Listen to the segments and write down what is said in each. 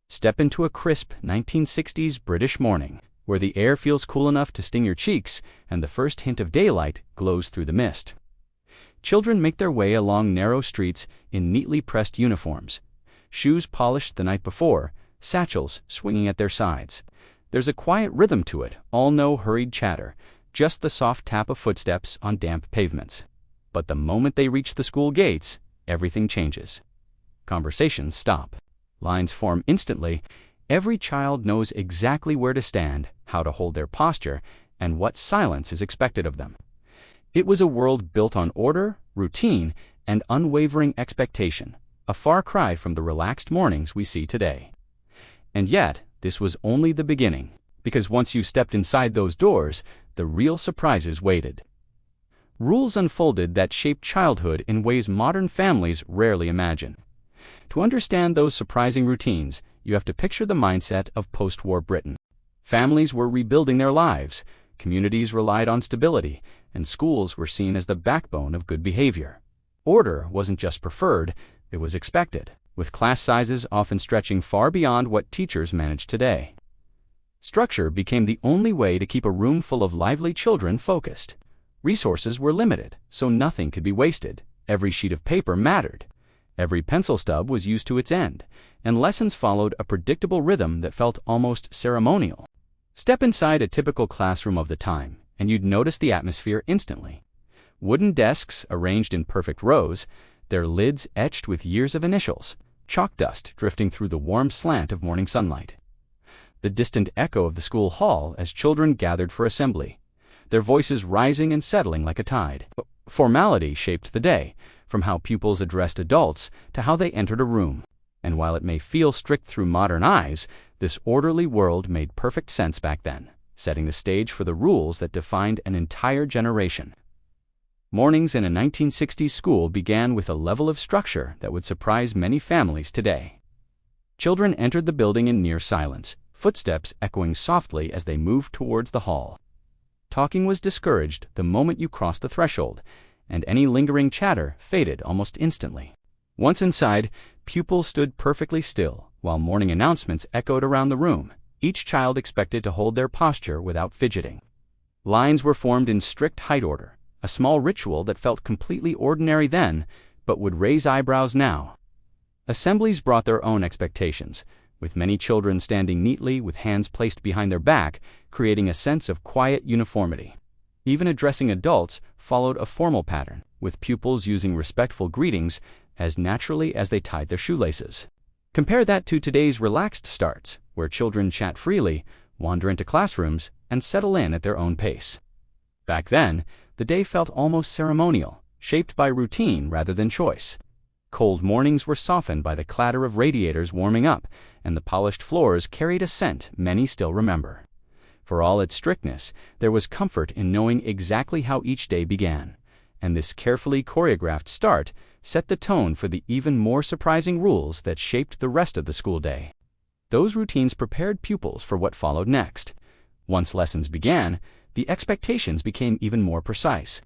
Step into a crisp 1960s British morning, where the air feels cool enough to sting your cheeks and the first hint of daylight glows through the mist. Children make their way along narrow streets in neatly pressed uniforms, shoes polished the night before, satchels swinging at their sides. There's a quiet rhythm to it, all no hurried chatter, just the soft tap of footsteps on damp pavements. But the moment they reach the school gates, everything changes. Conversations stop. Lines form instantly. Every child knows exactly where to stand, how to hold their posture, and what silence is expected of them. It was a world built on order, routine, and unwavering expectation, a far cry from the relaxed mornings we see today. And yet, this was only the beginning, because once you stepped inside those doors, the real surprises waited. Rules unfolded that shaped childhood in ways modern families rarely imagine. To understand those surprising routines, you have to picture the mindset of post-war Britain. Families were rebuilding their lives, communities relied on stability, and schools were seen as the backbone of good behavior. Order wasn't just preferred, it was expected, with class sizes often stretching far beyond what teachers manage today. Structure became the only way to keep a room full of lively children focused. Resources were limited, so nothing could be wasted. Every sheet of paper mattered. Every pencil stub was used to its end, and lessons followed a predictable rhythm that felt almost ceremonial. Step inside a typical classroom of the time, and you'd notice the atmosphere instantly. Wooden desks arranged in perfect rows, their lids etched with years of initials, chalk dust drifting through the warm slant of morning sunlight. The distant echo of the school hall as children gathered for assembly, their voices rising and settling like a tide. Formality shaped the day, from how pupils addressed adults to how they entered a room. And while it may feel strict through modern eyes, this orderly world made perfect sense back then, setting the stage for the rules that defined an entire generation. Mornings in a 1960s school began with a level of structure that would surprise many families today. Children entered the building in near silence, footsteps echoing softly as they moved towards the hall. Talking was discouraged the moment you crossed the threshold, and any lingering chatter faded almost instantly. Once inside, pupils stood perfectly still, while morning announcements echoed around the room, each child expected to hold their posture without fidgeting. Lines were formed in strict height order, a small ritual that felt completely ordinary then, but would raise eyebrows now. Assemblies brought their own expectations, with many children standing neatly with hands placed behind their back, creating a sense of quiet uniformity. Even addressing adults followed a formal pattern, with pupils using respectful greetings as naturally as they tied their shoelaces. Compare that to today's relaxed starts, where children chat freely, wander into classrooms, and settle in at their own pace. Back then, the day felt almost ceremonial, shaped by routine rather than choice. Cold mornings were softened by the clatter of radiators warming up, and the polished floors carried a scent many still remember. For all its strictness, there was comfort in knowing exactly how each day began, and this carefully choreographed start set the tone for the even more surprising rules that shaped the rest of the school day. Those routines prepared pupils for what followed next. Once lessons began, the expectations became even more precise.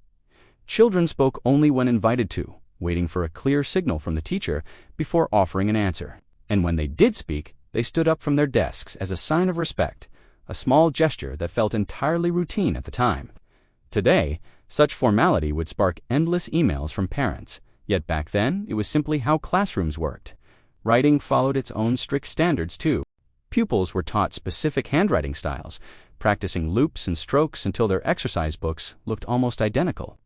Children spoke only when invited to, waiting for a clear signal from the teacher before offering an answer. And when they did speak, they stood up from their desks as a sign of respect, a small gesture that felt entirely routine at the time. Today, such formality would spark endless emails from parents, yet back then it was simply how classrooms worked. Writing followed its own strict standards too. Pupils were taught specific handwriting styles, practicing loops and strokes until their exercise books looked almost identical.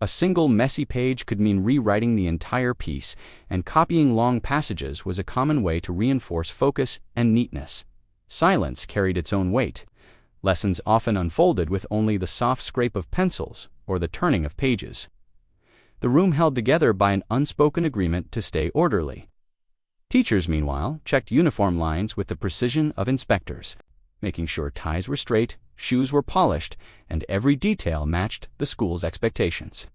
A single messy page could mean rewriting the entire piece, and copying long passages was a common way to reinforce focus and neatness. Silence carried its own weight. Lessons often unfolded with only the soft scrape of pencils or the turning of pages. The room held together by an unspoken agreement to stay orderly. Teachers, meanwhile, checked uniform lines with the precision of inspectors, making sure ties were straight, shoes were polished, and every detail matched the school's expectations.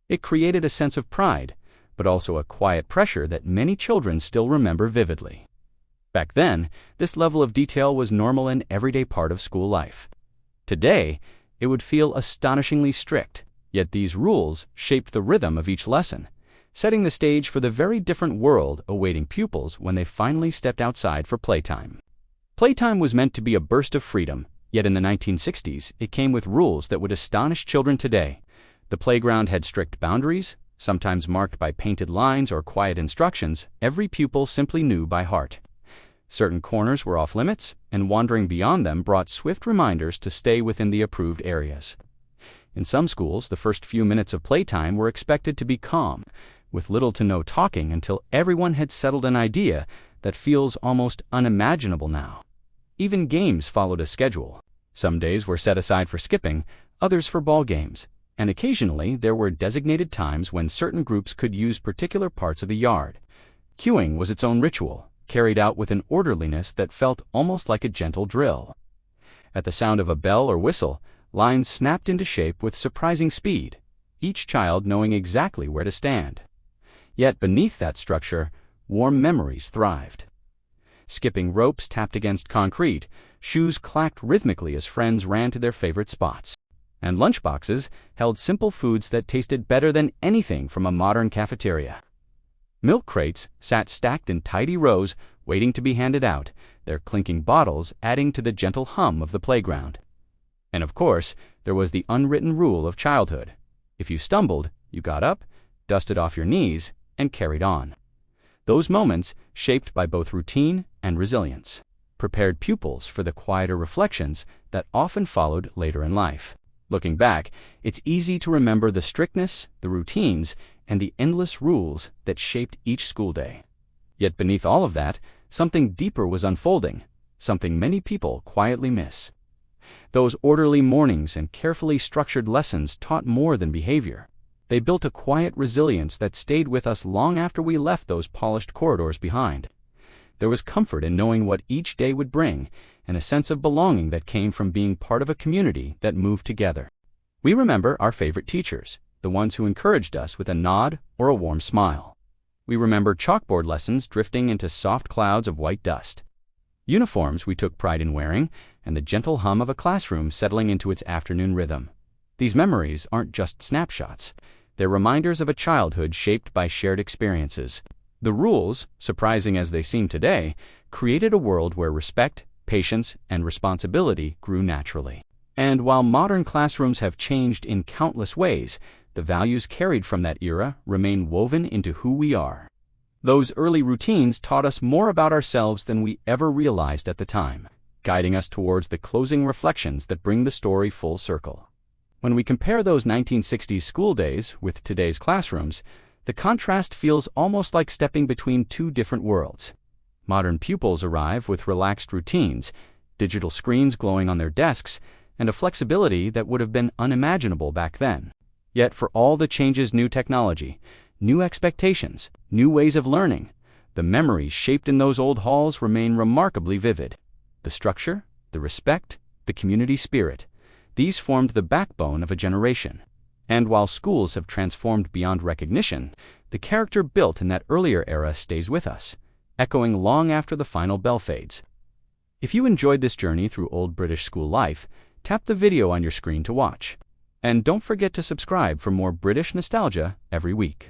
It created a sense of pride, but also a quiet pressure that many children still remember vividly. Back then, this level of detail was normal and everyday part of school life. Today, it would feel astonishingly strict, yet these rules shaped the rhythm of each lesson, setting the stage for the very different world awaiting pupils when they finally stepped outside for playtime. Playtime was meant to be a burst of freedom, yet in the 1960s, it came with rules that would astonish children today. The playground had strict boundaries, sometimes marked by painted lines or quiet instructions every pupil simply knew by heart. Certain corners were off limits, and wandering beyond them brought swift reminders to stay within the approved areas. In some schools, the first few minutes of playtime were expected to be calm, with little to no talking until everyone had settled an idea that feels almost unimaginable now. Even games followed a schedule. Some days were set aside for skipping, others for ball games, and occasionally there were designated times when certain groups could use particular parts of the yard. Queuing was its own ritual, carried out with an orderliness that felt almost like a gentle drill. At the sound of a bell or whistle, lines snapped into shape with surprising speed, each child knowing exactly where to stand. Yet beneath that structure, warm memories thrived. Skipping ropes tapped against concrete, shoes clacked rhythmically as friends ran to their favorite spots. And lunchboxes held simple foods that tasted better than anything from a modern cafeteria. Milk crates sat stacked in tidy rows, waiting to be handed out, their clinking bottles adding to the gentle hum of the playground. And of course, there was the unwritten rule of childhood. If you stumbled, you got up, dusted off your knees, and carried on. Those moments, shaped by both routine and resilience, prepared pupils for the quieter reflections that often followed later in life. Looking back, it's easy to remember the strictness, the routines, and the endless rules that shaped each school day. Yet beneath all of that, something deeper was unfolding, something many people quietly miss. Those orderly mornings and carefully structured lessons taught more than behavior. They built a quiet resilience that stayed with us long after we left those polished corridors behind. There was comfort in knowing what each day would bring, and a sense of belonging that came from being part of a community that moved together. We remember our favorite teachers, the ones who encouraged us with a nod or a warm smile. We remember chalkboard lessons drifting into soft clouds of white dust, uniforms we took pride in wearing, and the gentle hum of a classroom settling into its afternoon rhythm. These memories aren't just snapshots. They're reminders of a childhood shaped by shared experiences. The rules, surprising as they seem today, created a world where respect, patience, and responsibility grew naturally. And while modern classrooms have changed in countless ways, the values carried from that era remain woven into who we are. Those early routines taught us more about ourselves than we ever realized at the time, guiding us towards the closing reflections that bring the story full circle. When we compare those 1960s school days with today's classrooms, the contrast feels almost like stepping between two different worlds. Modern pupils arrive with relaxed routines, digital screens glowing on their desks, and a flexibility that would have been unimaginable back then. Yet for all the changes, new technology, new expectations, new ways of learning, the memories shaped in those old halls remain remarkably vivid. The structure, the respect, the community spirit, these formed the backbone of a generation. And while schools have transformed beyond recognition, the character built in that earlier era stays with us, echoing long after the final bell fades. If you enjoyed this journey through old British school life, tap the video on your screen to watch. And don't forget to subscribe for more British nostalgia every week.